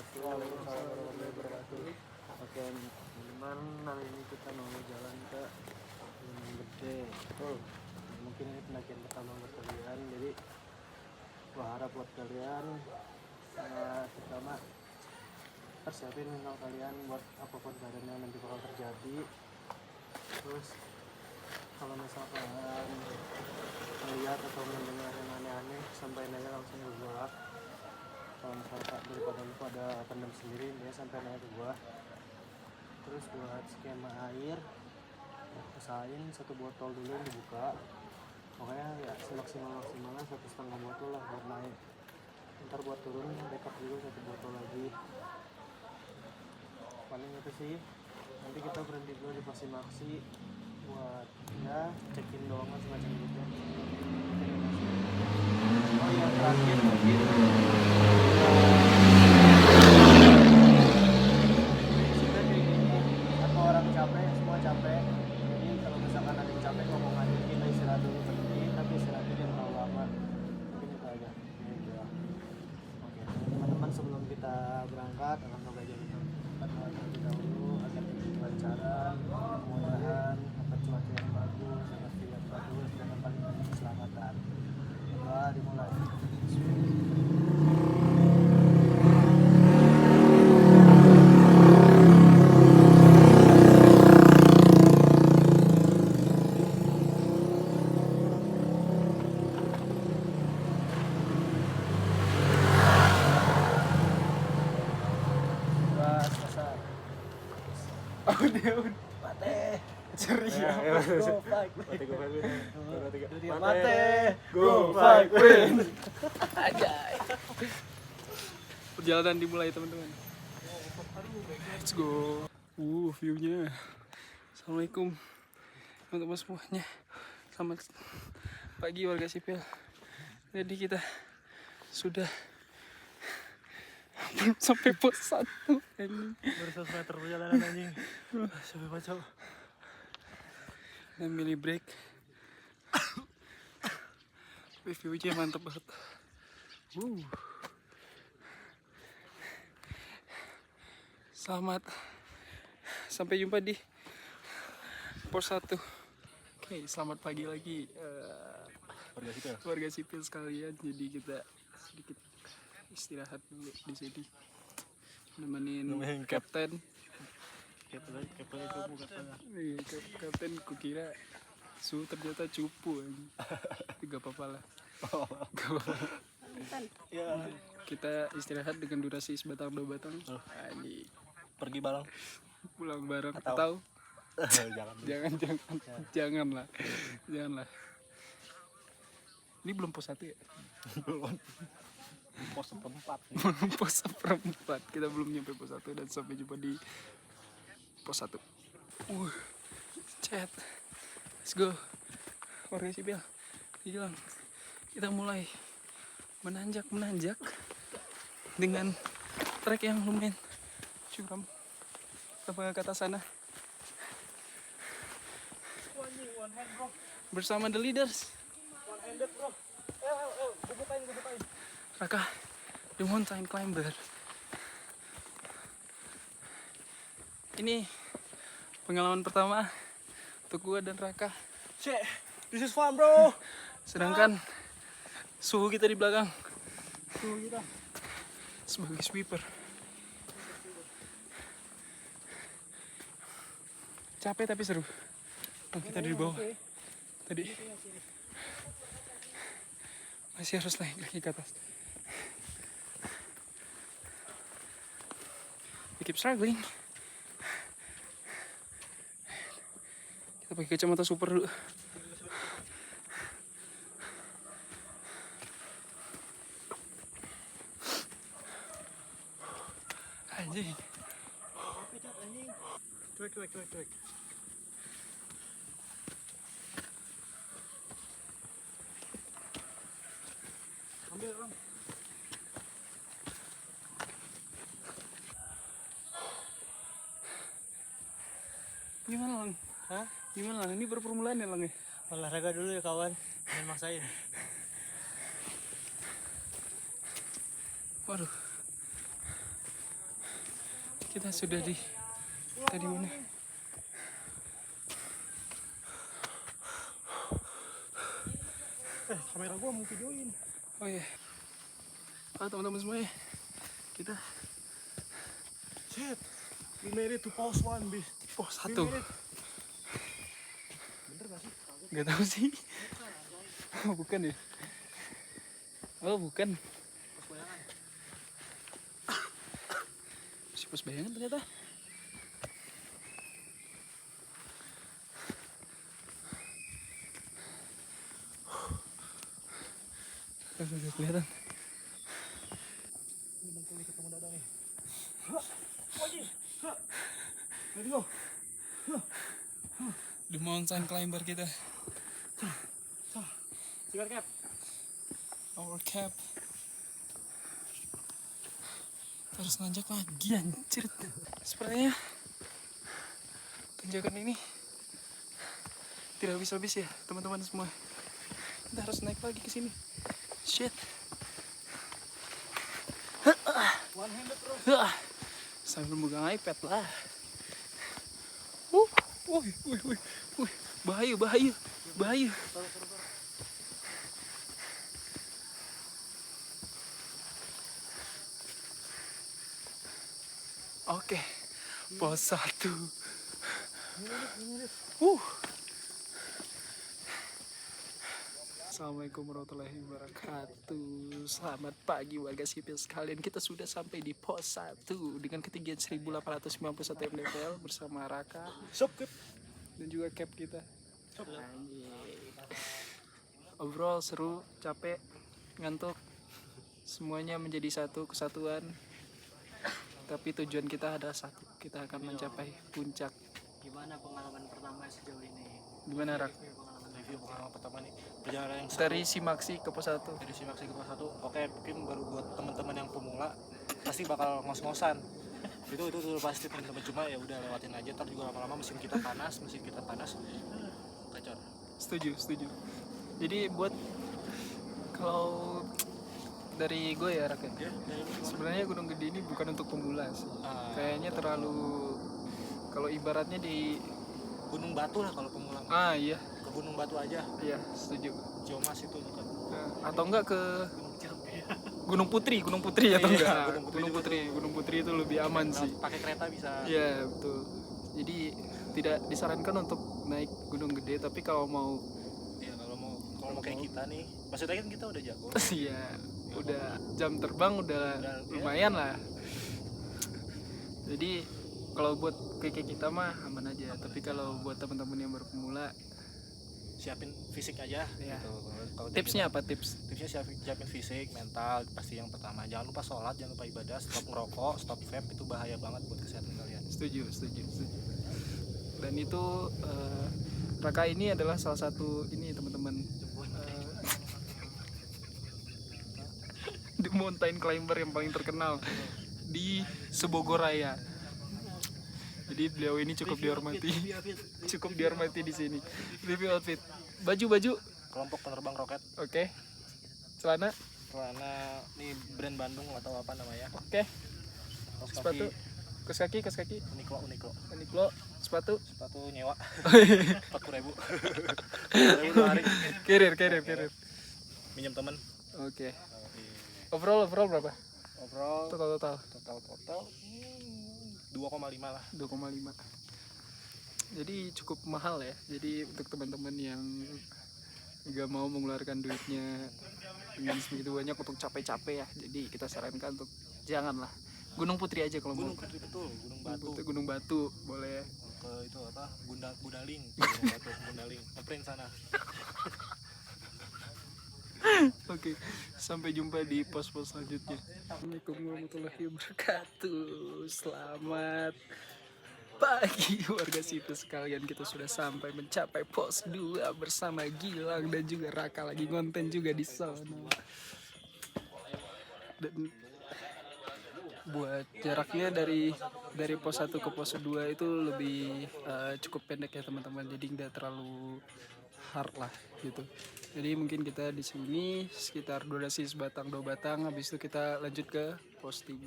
wabarakatuh. Waalaikumsalam warahmatullahi wabarakatuh. Oke, teman-teman, hari ini kita mau jalan ke Gunung Gede. Mungkin ini pendakian pertama buat kalian, jadi gua harap buat kalian pertama persiapin mental kalian buat apapun keadaan yang nanti bakal terjadi. Terus kalau misalkan melihat atau mendengar yang aneh-aneh, sampaikan aja langsung ke gua. Kalau misalkan daripada lu pada pendam sendiri, dia sampai nanya ke gua. Terus buat skema air, usahain 1 botol dulu yang dibuka. Pokoknya ya semaksimalnya 1,5 botol lah buat naik. Ntar buat turun backup dulu 1 botol lagi. Paling itu sih. Nanti kita berhenti dulu di Maksi buat ya check-in doang semacam gitu. Oh iya, terakhir mungkin sudah kayak gini, atau orang capek, semua capek. Jadi kalau misalkan ada yang capek ngomong aja, kita istirahat dulu berhenti, tapi istirahatnya jangan terlalu lama. Mungkin itu aja. Gitu ya. Oke, teman-teman, sebelum kita berangkat, alhamdulillah aja kita berdoa terlebih dahulu agar kita kelancaran, kemudahan, dapat cuaca yang bagus, dapat view yang bagus, dan yang paling penting keselamatan. Doa dimulai. Udah. Mate. Ceria. Go fight. Mate. Go fight win. Ajay. Perjalanan dimulai, teman-teman. Let's go. View-nya. Assalamualaikum teman-teman semuanya. Selamat pagi warga sipil. Jadi kita sudah belum sampai pos 1. Baru 100 meter perjalanan anjing. Sampai macam. Dan milih break. View-nya mantap banget. Selamat sampai jumpa di pos 1. Oke, selamat pagi lagi warga sipil sekalian. Jadi kita sedikit istirahat dulu di sini, nemenin kapten. Kapten kukira ternyata cupu aja. Gak apa-apa lah. Kita istirahat dengan durasi sebatang 2 batang. Pergi bareng, pulang bareng atau janganlah. Ini belum pos 1 ya? belum. Pos 4. Pos 4. Kita belum nyampe pos 1 dan sampai jumpa di pos 1. Chat. Let's go. Warga sipil. Jalan. Kita mulai menanjak dengan trek yang lumayan curam. Kita ke atas sana bersama the leaders. Raka, the mountain climber. Ini pengalaman pertama untuk gua dan Raka. Shit, this is fun, bro. Sedangkan suhu kita di belakang. Sebagai sweeper. Capek tapi seru. Kita di bawah. Tadi masih harus naik lagi ke atas. We keep struggling. Kita pakai kacamata super dulu. Anjing. Cuek. Ambil, Bang. Gimana, Lang? Hah? Gimana, Lang? Ini performulaan ya, Lang ya? Olahraga dulu ya, kawan. Jangan maksain. Waduh. kita sudah di tadi mana? Kamera gua mau videoin. Oh iya. Teman-teman semuanya, kita Shit. We made it to pause 1, bis. pos We 1. made it. Bener gak sih? Gak tahu sih. Oh, bukan ya? Oh, bukan. Pos bayangan. Si pos bayangan ternyata. Udah kelihatan. Ini bangku nih ketemu dada nih. Wajib. Let's go. The mountain climber kita. Sikat cap. Our cap. Terus nanjak lagi anjir. Sepertinya tanjakan ini tidak habis-habis ya teman-teman semua. Kita harus naik lagi ke sini. Shit. One handed bro. Sambil megang iPad lah. Wih. Bahaya. Oke, pos 1. Assalamualaikum warahmatullahi wabarakatuh. Selamat pagi warga sipil sekalian. Kita sudah sampai di pos 1 dengan ketinggian 1891 mdpl bersama Raka Sup, Kip. dan juga cap kita. Sup. Overall seru, capek, ngantuk. Semuanya menjadi satu kesatuan. Tapi tujuan kita ada satu. Kita akan mencapai puncak. Gimana pengalaman pertama sejauh ini? Gimana Rak? Review pengalaman pertama nih. Perjalanan yang seru. Dari Simaksi ke pos 1. Dari Simaksi ke pos 1. Oke, mungkin baru buat teman-teman yang pemula pasti bakal ngos-ngosan. Itu pasti teman-teman, cuma ya udah lewatin aja. Ntar juga lama-lama mesin kita panas. Kacor. Setuju. Jadi buat kalau dari gue ya Rak ya. Sebenarnya Gunung Gede ini bukan untuk pemula sih. Kayaknya terlalu, kalau ibaratnya di Gunung Batu lah kalau pemula. Iya. Ke Gunung Batu aja. Iya, setuju. Ciomas itu bukan. Atau enggak ke Gunung Jambi. Gunung Putri atau Iya, enggak? Gunung Gunung Putri itu lebih aman sih. Pakai kereta bisa. Iya, betul. Jadi tidak disarankan untuk naik Gunung Gede, tapi kalau mau Iya, kalau mau kayak kita nih, maksudnya kan kita udah jago. iya, udah jam terbang udah lumayan lah. Jadi kalau buat kayak kita mah aman aja, tapi kalau buat teman-teman yang baru pemula, Siapin fisik aja. Iya. Gitu. Kalau tipsnya apa tips? tipsnya siapin fisik, mental pasti yang pertama. Jangan lupa sholat, jangan lupa ibadah, stop ngerokok, stop vape, itu bahaya banget buat kesehatan kalian. Setuju. Dan itu Raka ini adalah salah satu ini teman-teman the mountain climber yang paling terkenal di Sebogoraya. Jadi beliau ini cukup dihormati di sini. Review outfit. Baju. Kelompok penerbang roket. Oke. Celana. Nih brand Bandung atau apa namanya? Oke. Kaos Sepatu. kaki Kaos kaki. Uniqlo. Sepatu. Nyewa 40.000. 40.000 hari. Carrier. Minjem temen. Oke. Overall berapa? Overall Total 2,5 lah. 2,5. Jadi cukup mahal ya. Jadi untuk teman-teman yang nggak mau mengeluarkan duitnya dengan segitu banyak untuk capek-capek ya, jadi kita sarankan untuk janganlah. Gunung Putri aja kalau Gunung mau. Putri betul, Gunung Batu boleh. Ke itu apa? Budaling. Gunung Batu, Budaling. Ngeprint sana. Oke, sampai jumpa di pos-pos selanjutnya. Assalamualaikum warahmatullahi wabarakatuh. Selamat pagi warga sipil sekalian. Kita sudah sampai mencapai pos 2 bersama Gilang dan juga Raka, lagi konten juga di sana. Dan buat jaraknya dari pos 1 ke pos 2 itu lebih cukup pendek ya teman-teman. Jadi nggak terlalu hard lah gitu. Jadi mungkin kita di sini sekitar durasi sebatang 2 batang, habis itu kita lanjut ke pos 3.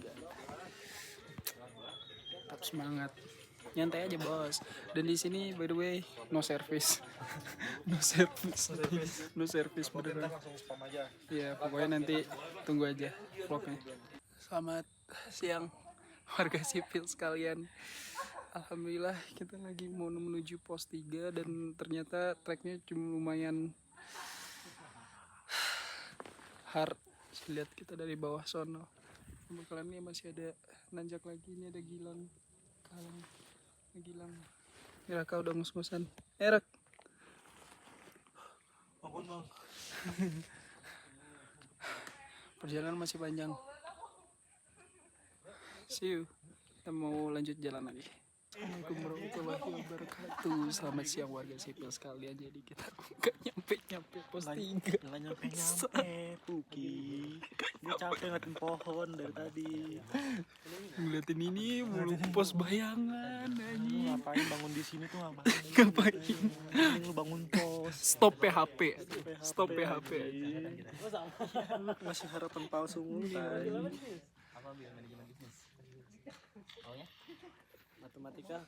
semangat. Nyantai aja bos. Dan di sini by the way no service. No service. No service beneran. Langsung spam aja. Ya pokoknya nanti tunggu aja vlognya. Selamat siang warga sipil sekalian. Alhamdulillah kita lagi mau menuju pos 3 dan ternyata treknya cuma lumayan hard. Lihat kita dari bawah sono. Bakalan ini masih ada nanjak lagi, ini ada Gilang. Gilang. Ini Raka udah ngos-ngosan. Rak. Bangun bang. Perjalanan masih panjang. See you. Kita mau lanjut jalan lagi. Assalamualaikum warahmatullahi wabarakatuh. Selamat siang warga sipil sekalian. Jadi kita nggak nyampe pos 3. Nggak nyampe Puki. Dia capek ngeliatin pohon dari tadi. Ngeliatin ini mulu pos bayangan anjing. Ngapain bangun di sini tuh ngapain? Ngapain? Lu bangun pos. Stop PHP. Stop PHP. Ngasih harapan palsu mulu tadi. Matematika.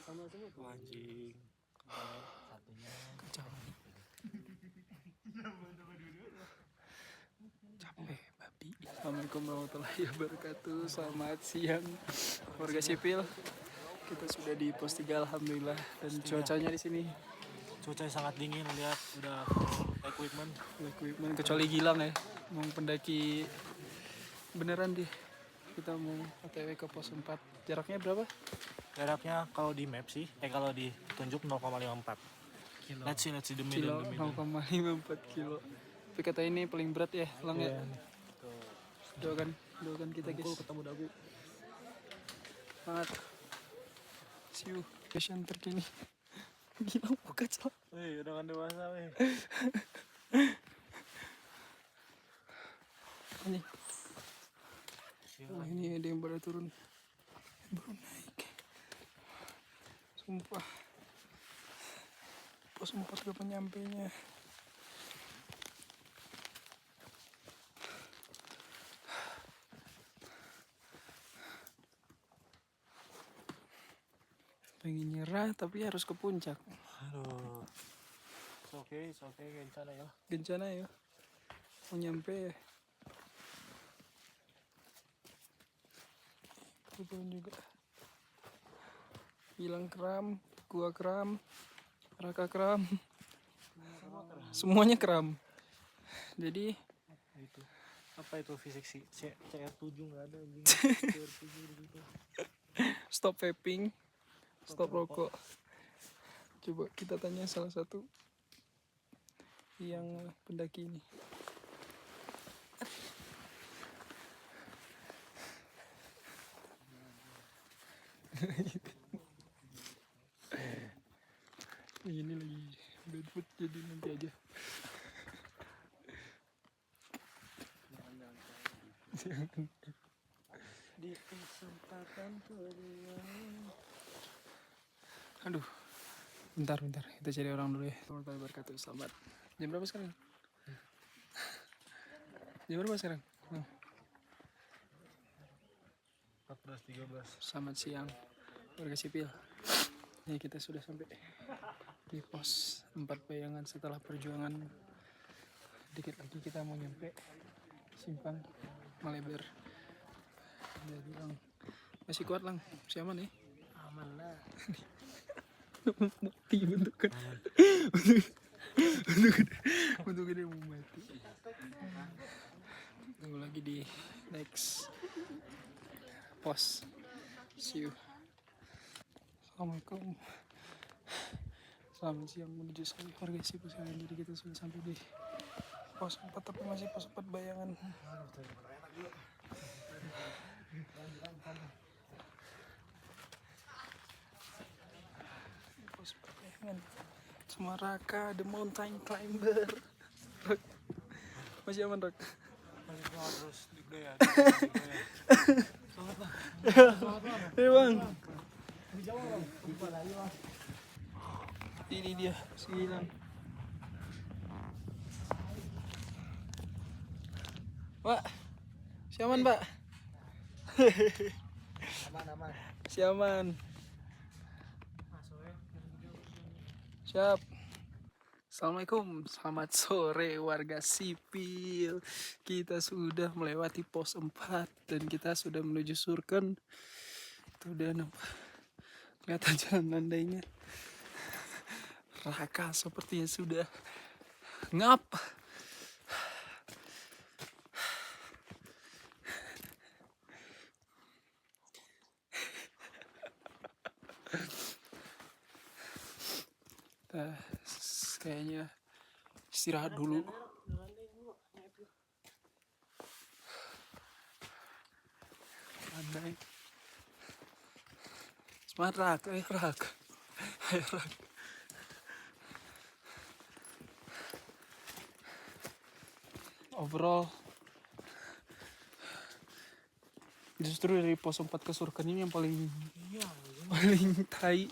Sama-sama anjing. Kacau. Capek babi. Assalamualaikum warahmatullahi wabarakatuh. Selamat siang warga sipil. Kita sudah di pos 3 alhamdulillah dan cuacanya di sini Cuacanya sangat dingin, lihat udah equipment. kecuali Gilang ya. Mau pendaki beneran deh. Kita mau OTW ke pos 4. Jaraknya berapa? Jaraknya kalau di map sih, kalau ditunjuk 0,54 kilo. Let's see the middle. 0,54 kilo. Tapi kata ini paling berat ya, Lang ya. Doakan kita guys. Ketemu dagu. Semangat. See you. Fashion terkini. Gilang buka celana. Wih, udah kan dewasa weh. Ini. Ini ada yang baru turun. Baru naik. Sumpah. Pos 4 kapan nyampenya. Pengen nyerah tapi harus ke puncak. Aduh. It's okay, kencana ya. Gencana ya. Mau nyampe. Turun juga. Hilang kram, gua kram, Raka kram. Semuanya kram. Jadi Itu. Apa itu fisik sih? CR7 enggak ada anjing. CR7 gitu. stop vaping, stop rokok. Coba kita tanya salah satu yang pendaki ini. Ini lagi bad jadi nanti aja. Di kesempatan kedua. Aduh, bentar kita cari orang dulu ya. Warahmatullahi wabarakatuh. Selamat. Jam berapa sekarang? Jam berapa sekarang? 14.13. Selamat siang warga sipil. Ini kita sudah sampai di pos 4 bayangan setelah perjuangan. Dikit lagi kita mau nyampe Simpang Maleber. Dia bilang masih kuat Lang, masih aman ya? Aman lah. Mati bentukan. Bentukan dia mau mati. Tunggu lagi di next pos. See you. Assalamualaikum. Selamat siang menuju saya warga sipil sekalian. Jadi kita sudah sampai di pos 4 tapi masih pos 4 bayangan. Pos 4 bayangan. Sama Raka, the mountain climber. Masih aman Rak? Masih terus digaya. Hei bang. Ini dia si Gilang. Wah. Siaman, Pak. Aman. Siaman. Siap. Assalamualaikum, selamat sore warga sipil. Kita sudah melewati pos 4 dan kita sudah menuju Surken. Itu udah nampak kelihatan jalan landainya. Raka sepertinya sudah ngap. Nah, kayaknya istirahat dulu. Landai. Semangat Rak, Rak. Rak. Overall justru dari pos 4 ke Surken ini yang paling tai.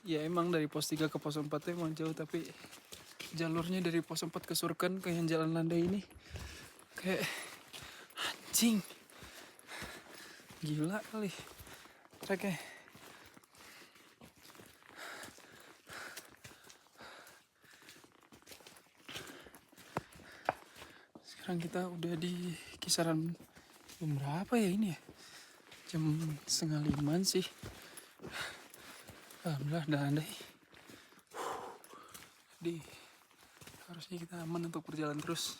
Ya emang dari pos 3 ke pos 4 itu emang jauh, tapi jalurnya dari pos 4 ke Surken ke yang jalan landai ini kayak anjing. Gila kali treknya. Sekarang kita udah di kisaran jam berapa ya ini ya? Jam 4:30 sih. Alhamdulillah udah landai. Jadi harusnya kita aman untuk berjalan terus.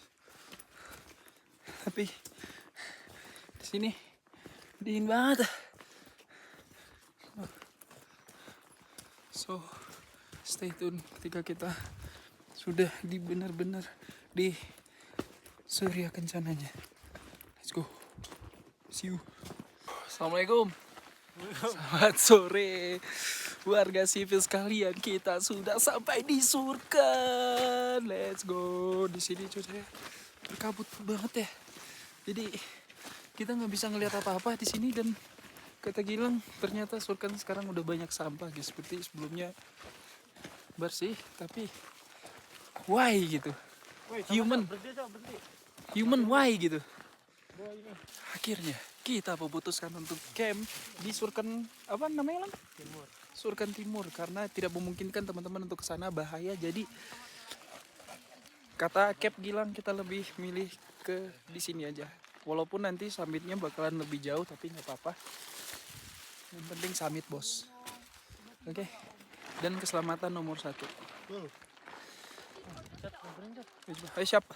Tapi di sini dingin banget. So stay tune ketika kita sudah di benar-benar di surya kencananya. Let's go. See you. Assalamualaikum. Selamat sore warga sipil sekalian, kita sudah sampai di Surken. Let's go. Di sini cuacanya berkabut banget ya. Jadi kita nggak bisa ngelihat apa-apa di sini, dan kata Gilang ternyata Surken sekarang udah banyak sampah guys. Seperti sebelumnya bersih, tapi why gitu? Human why gitu? Akhirnya kita memutuskan untuk camp di Surken, apa namanya Lang? Surken Timur, karena tidak memungkinkan teman-teman untuk ke sana, bahaya. Jadi kata Cap Gilang kita lebih milih ke di sini aja. Walaupun nanti summitnya bakalan lebih jauh, tapi nggak apa-apa. Yang penting summit bos. Oke. Dan keselamatan nomor 1. Ayo siap.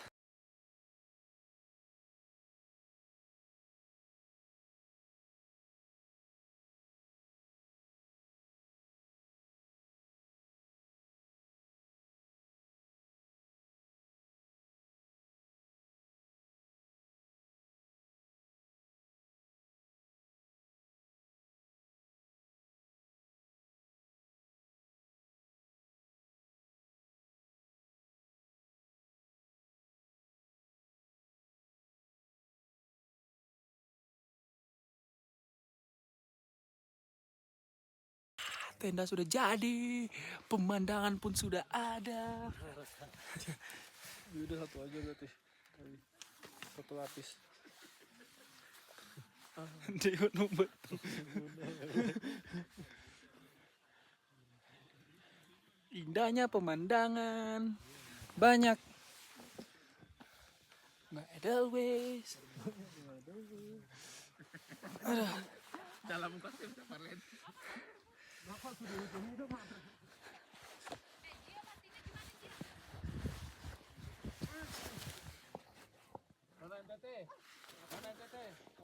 Tenda sudah jadi, pemandangan pun sudah ada. Udah satu aja berarti. Satu lapis. Dia numbet. Indahnya pemandangan, banyak Mbak Edelweiss. Dalam konsep Parlen. Mana NTT?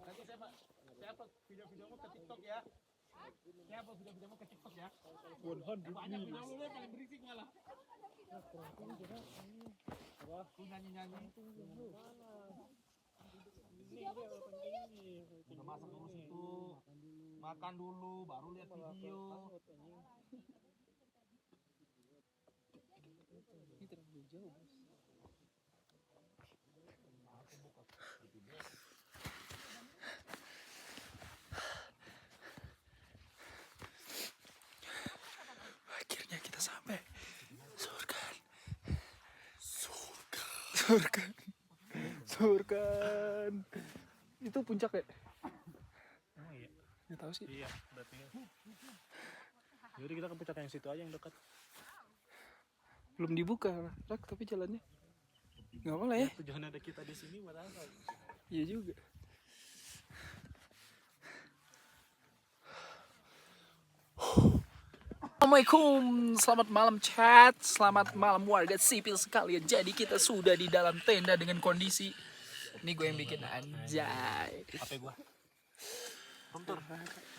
Nanti saya upload video-videomu ke TikTok ya. Saya upload video-videomu ke TikTok ya. Banyak videomu yang paling berisik malah. Aku nyanyi-nyanyi. Udah masak dulu situ. Makan dulu, baru lihat video. Ini terlalu jauh bos. Akhirnya kita sampai Surken. hancurkan. Itu puncak ya? Oh iya. Nggak tahu sih. Iya, berarti. Jadi kita ke puncak yang situ aja yang dekat. Belum dibuka, Rak, tapi jalannya. Nggak apa lah ya. Tujuan ada kita di sini buat apa? Iya juga. Assalamualaikum, selamat malam chat, selamat malam warga sipil sekalian. Jadi kita sudah di dalam tenda dengan kondisi ini gue yang bikin anjay. HP gua. Komtur.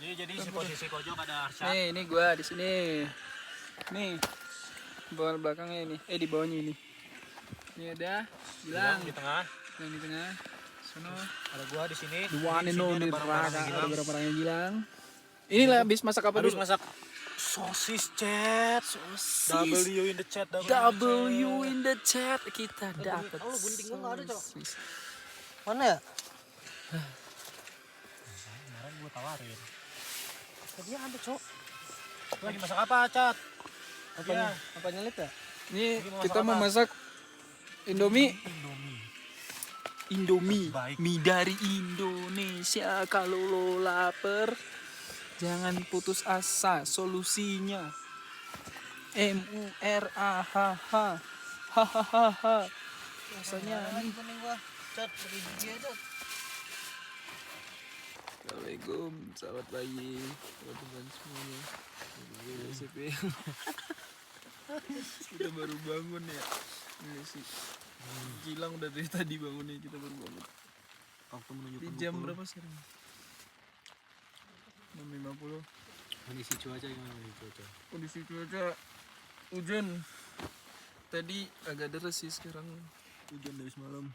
Jadi si posisi pojok ada Arsha. Nih, ini gue di sini. Nih, bawah belakangnya ini, di bawahnya ini. Ini ada Gilang Di tengah. yang di tengah. Sono Ada gua di sini. the one and Di sini only ada barang-barang Raka, Gilang. ada barang-barangnya Gilang. Inilah habis masak apa Habis dulu? masak sosis chat. Sosis. W in the chat. W in the chat kita dapat. Oh, gunting gua nggak ada, Cok. sosis. Mana ya? Kemarin gua tawarin. Tadi ada, Cok. Lagi masak apa, Cat? Apanya? Apanya lihat ya? Ini Lagi mau kita masak mau apa? masak Indomie. Indomie. Indomie, Baik. mie dari Indonesia. Kalau lo lapar, jangan putus asa. Solusinya MURAHH. Hahaha. Rasanya nih. Kuning gua. Cat, bagi gigi aja. Assalamualaikum, selamat pagi teman-teman semuanya. Kita baru bangun ya. Ini sih Gilang udah dari tadi bangunnya, kita baru bangun. Waktu menunjukkan Di jam berapa sekarang? 6.50. kondisi cuaca gimana nih cuaca? Kondisi cuaca hujan. Tadi agak deras sih, sekarang hujan dari semalam.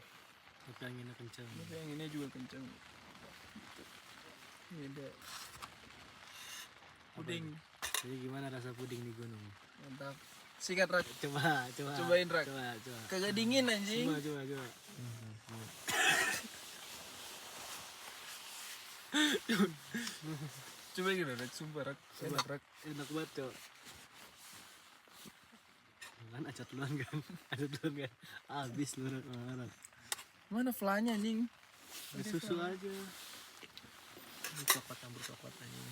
Tapi anginnya kencang. Tapi anginnya juga kencang. Ini ada puding. Jadi gimana rasa puding di gunung? Mantap. Sikat Rak. Coba. Cobain, Rak. Coba. Kagak dingin anjing. Coba. Coba gini Rak, sumpah Rak. Enak Rak. Enak banget, Cok. Kan acat duluan kan? Habis lu Rak. Mana flanya anjing? Susu aja. Ini coklat campur coklat aja.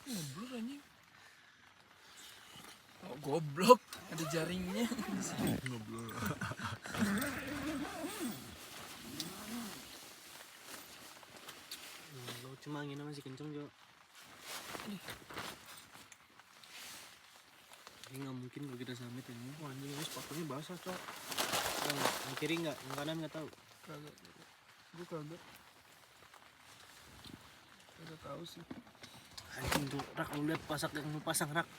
Goblok anjing. Oh, goblok, ada jaringnya. Ngobrol. Lo cuma anginnya masih kenceng, Jo. Ini nggak mungkin kalau kita summit ini. Wah, anjing ini sepatunya basah, Cok. Yang kiri nggak, yang kanan nggak tahu. Kagak. Gue kagak. Kagak tahu sih. Anjing tuh, Rak, lu lihat pasak yang lu pasang, Rak.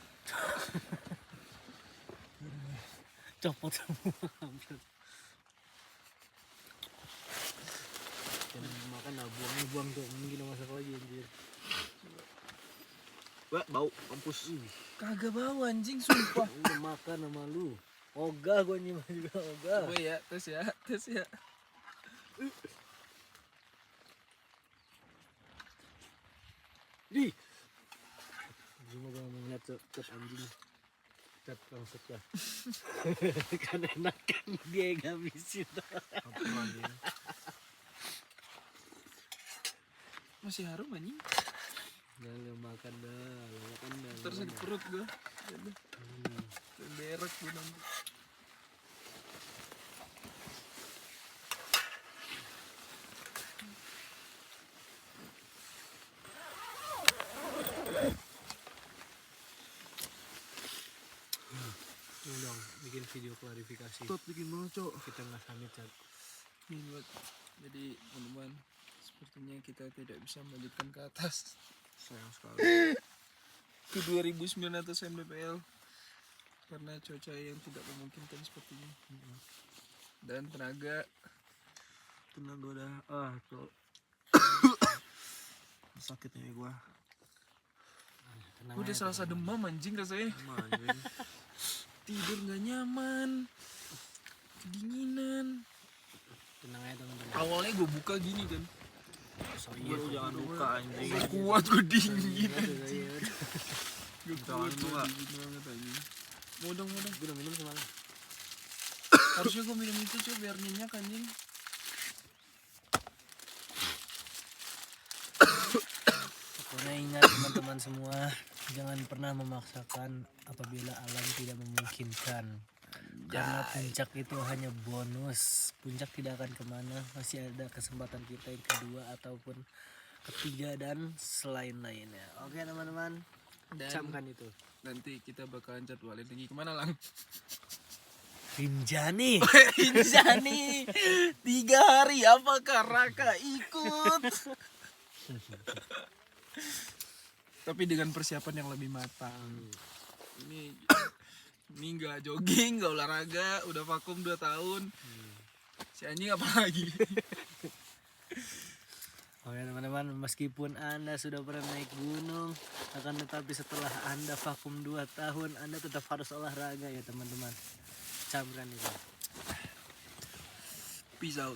Copot semua. Jangan makan lah, buang tuh. Mungkin kita masak lagi anjir. Wah, bau kampus. Kagak bau anjing, sumpah. Udah makan sama lu. Ogah gua nyimak juga ogah. Gue ya, tes ya. Di. Cuma gua mau ngeliat cat anjing. Cat langsung lah. Kan enak kan dia ngabisin. Masih harum anjing. Lu makan dah. Terus di perut gue. Berak gue nanti. Dong, bikin video klarifikasi. Bikin banget, Cok. Kita nggak summit, Cat. Jadi teman-teman, sepertinya kita tidak bisa melanjutkan ke atas. Sayang sekali. Ke 2900 mdpl karena cuaca yang tidak memungkinkan sepertinya. Dan tenaga udah Cok. Sakitnya gua. Tenang Udah aja, serasa demam anjing rasanya. anjing. Tidur nggak nyaman, kedinginan. Tenang aja teman-teman. Awalnya gue buka gini kan, So iya jangan buka anjing. gak kuat gue dingin. Iya. Gak kuat gue dingin banget anjing. Mau dong. Gue udah minum semalam. Harusnya gue minum itu cuy biar nyenyak anjing. Pokoknya ingat teman-teman semua, jangan pernah memaksakan apabila alam tidak memungkinkan. Karena puncak itu hanya bonus. Puncak tidak akan kemana, masih ada kesempatan kita yang kedua ataupun ketiga dan selain-lainnya. Oke teman-teman, Dan camkan itu. nanti kita bakalan jadwalin lagi kemana Lang? Rinjani. Injani 3 hari apakah Raka ikut? Tapi dengan persiapan yang lebih matang. Ini nggak jogging, nggak olahraga, udah vakum 2 tahun. Si anjing apa lagi? Oke teman-teman, meskipun Anda sudah pernah naik gunung, akan tetapi setelah Anda vakum 2 tahun, Anda tetap harus olahraga ya teman-teman. Camkan itu. Peace out.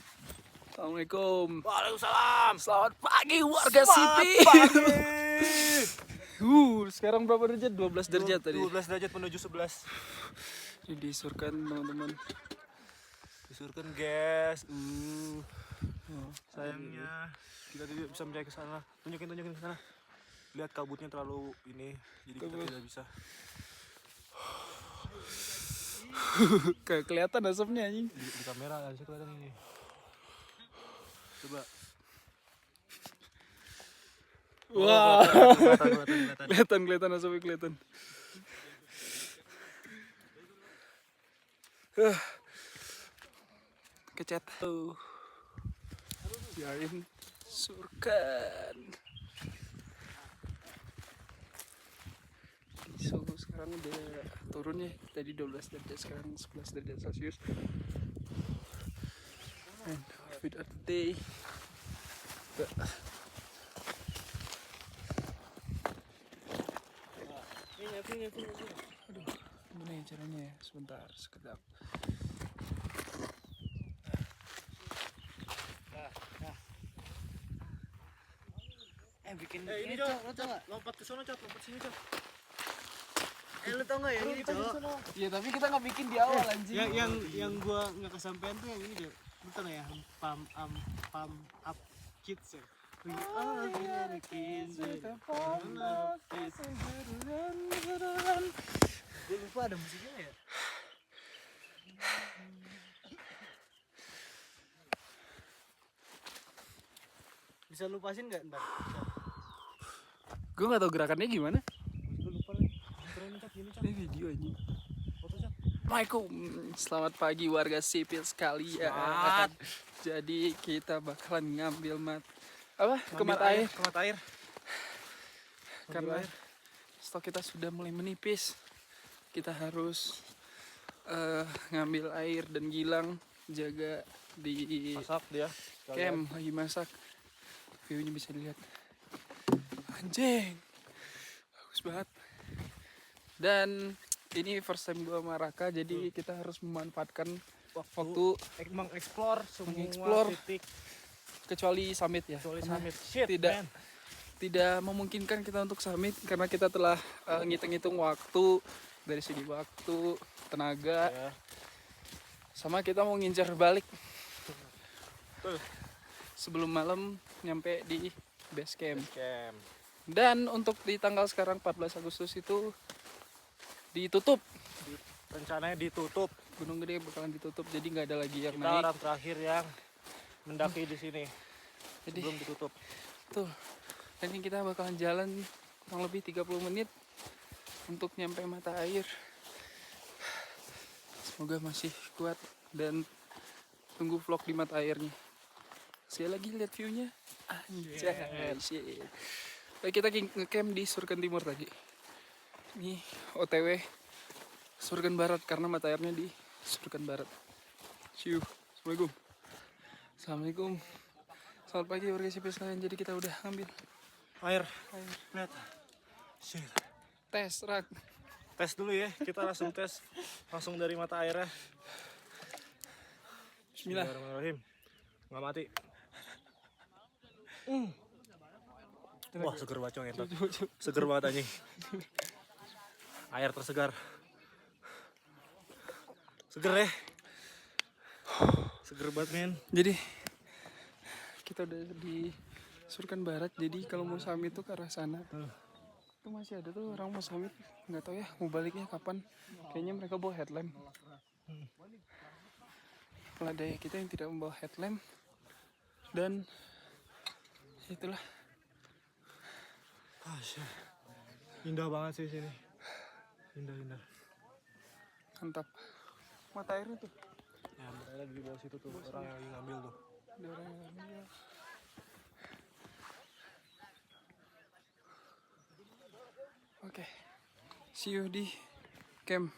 Assalamualaikum. Waalaikumsalam. Selamat pagi warga Sipi. Sekarang berapa derajat? 12 derajat tadi. 12 derajat menuju 11. Ini disurkan teman-teman. Disurkan gas. Sayangnya kita tidak bisa mencapai ke sana. Tunjukin ke sana. Lihat kabutnya terlalu ini, jadi kita tidak bisa. Kayak kelihatan asapnya anjing. Di kamera harusnya kelihatan ini. Coba. Wah. Kelihatan. Kelihatan asapnya kelihatan. Kecet. Biarin surkan. Suhu sekarang udah turun ya. Tadi 12 derajat, sekarang 11 derajat Celcius. And with a day. Aduh, gimana ya caranya ya? Sebentar, sekedap. Bikin ini Cok, lo tau gak? Lompat ke sono Cok, lompat sini Cok. Lo tau gak yang ini Cok? Iya, tapi kita nggak bikin di awal anjing. Yang gua nggak kesampean tuh yang ini Cok. Lo tau gak ya? Pump up kids ya. We are the kids. Gue lupa ada musiknya ya. Bisa lupasin nggak ntar? Gue nggak tahu gerakannya gimana. Gue lupa lagi. Keren Cok, ini Cok. Ini video anjing. Foto Cok. Assalamualaikum, selamat pagi warga sipil sekalian. Selamat. Jadi kita bakalan ngambil ke mata air karena stok kita sudah mulai menipis. Kita harus ngambil air dan gilang, jaga di Masak dia. camp lagi masak. Viewnya bisa dilihat. Anjing, bagus banget. Dan ini first time gua sama Raka, jadi kita harus memanfaatkan waktu mengeksplor semua mengeksplor. titik kecuali summit ya. kecuali Karena summit. Shit, tidak man. tidak memungkinkan kita untuk summit karena kita telah ngitung-ngitung waktu dari segi waktu, tenaga, Ya. sama kita mau ngincar balik Betul. sebelum malam nyampe di base camp. Camp. Dan untuk di tanggal sekarang 14 Agustus itu ditutup. Rencananya ditutup. Gunung Gede bakalan ditutup, jadi nggak ada lagi yang Kita naik. orang terakhir yang mendaki di sini Jadi sebelum ditutup. tuh, ini kita bakalan jalan kurang lebih 30 menit untuk nyampe mata air. Semoga masih kuat dan tunggu vlog di mata airnya. Saya lagi lihat view-nya. Anjay, shit. Baik, kita ngecamp di Surkan Timur tadi. Ini OTW Surkan Barat karena mata airnya di Surkan Barat. See you. Assalamualaikum. Assalamualaikum. Selamat pagi warga sipil sekalian. Jadi kita udah ngambil Air. Lihat. Shit. Tes, Rak. Tes dulu ya, kita langsung tes. Langsung dari mata airnya. Bismillah. Bismillahirrahmanirrahim. Nggak mati. Wah, seger banget cong, entot. Seger banget anjing. Air tersegar. Seger ya. Seger banget men. Jadi kita udah di Surkan Barat. Jadi kalau mau summit tuh ke arah sana. Itu masih ada tuh orang mau summit. Nggak tahu ya mau baliknya kapan. Kayaknya mereka bawa headlamp. Kalau ada kita yang tidak membawa headlamp. Dan itulah. Indah banget sih sini. Indah. Mantap. Mata airnya tuh. Ya, mereka di bawah situ tuh orang yang lagi ngambil tuh. Ada orang yang ngambil. Oke. See you di camp.